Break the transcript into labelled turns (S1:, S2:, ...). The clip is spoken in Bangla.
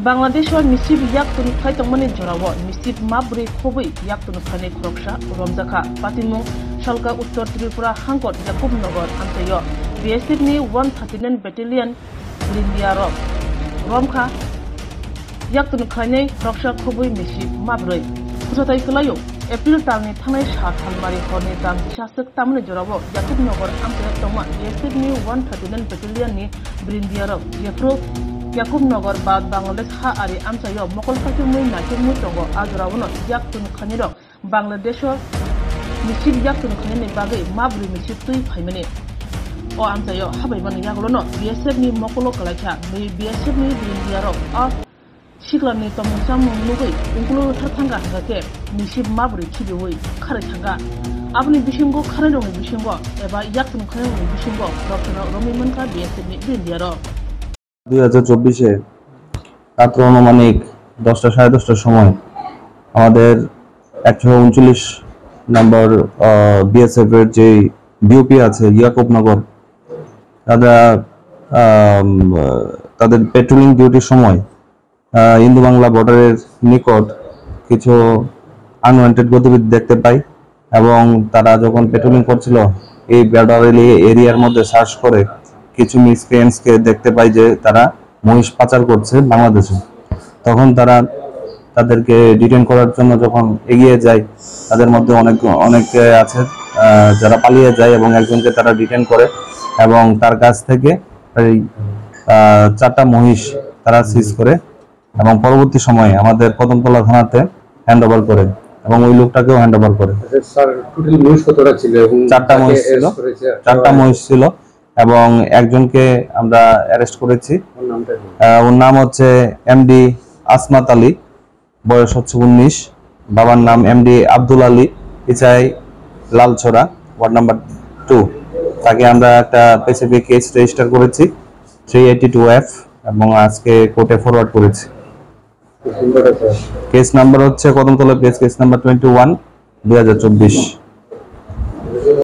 S1: Bangladesh or Misib Yaktun Kaitamani Jorawa, Misib Mabri Kobi Yaktun Kane Kroksha, Romzaka, Patimu, Shalka Uttor Tripura, Hankot, Yakub Nogor, Antayo, BSF 139 Battalion, Lindiaro, Romka, Yaktun Kane, Kroksha Kobi Misib Mabri, Kusatai Kalayo, April Tani Tanai Shat Halmari Horne Dam, Shasek Tamani Jorawa, Yakub Nogor, Antayo Toma, BSF 139 Battalion, Brindiaro, Yakro. Yakub Nogor Bad Bangladesh Ha Ari Amsayo Mokol Fatimui Nakimu Togo Azurawano Yaktun Kaniro Bangladesh Misib Yaktun Kanini Bagay Mabri Misib Tui Paimene O Amsayo Habaiban Yaglono BSF ni Mokolo Kalaka May BSF ni Brindiaro of Shikla ni Tomusam Nugui Unkulu Tatanga Hake Misib Mabri Kibiwi Karatanga Abni Bishingo Karano Bishingo Eba Yaktun Kanino Bishingo Dr. Romi Manka BSF ni Brindiaro
S2: 2024 রাত অনুমানিক 10টা 10:30টার সময় আমাদের 139 নম্বর বিএসএফ এর যে ডিউপি আছে ইয়াকুবনগর তাদের পেট্রোলিং ডিউটির সময় ইন্দো বাংলা বর্ডারের নিকট কিছু আনওয়ান্টেড গতিবিধি দেখতে পাই এবং তারা যখন পেট্রোলিং করছিল এই বর্ডার এরিয়ার মধ্যে সার্চ করে কিছু মিসক্রিয়েন্টসকে দেখতে পাই যে তারা মহিষ পাচার করছে বাংলাদেশে তখন তারা তাদেরকে ডিটেইন করার জন্য যখন এগিয়ে যায় তাদের মধ্যে অনেক আছে যারা পালিয়ে যায় এবং একজনকে তারা ডিটেইন করে এবং তার কাছ থেকে এই 4টা মহিষ তারা সিজ করে এবং পরবর্তী সময়ে আমাদের কদমতলা থানাতে হ্যান্ডওভার করে এবং ওই লোকটাকেও হ্যান্ডওভার করে
S3: স্যার টোটাল মহিষ কতটা ছিল এবং
S2: 4টা মহিষ ছিল এবং একজনকে আমরা অ্যারেস্ট করেছি ওর নাম হচ্ছে এমডি আসমাত আলী বয়স হচ্ছে 19 বাবার নাম এমডি আব্দুল আলী ইচাই লালছড়া ওয়ার্ড নাম্বার 2 তাকে আমরা একটা স্পেসিফিক কেস রেজিস্টার করেছি 382F এবং আজকে কোর্টে ফরওয়ার্ড করেছি কেস নাম্বার হচ্ছে কদমতলা কেস নাম্বার 21 2024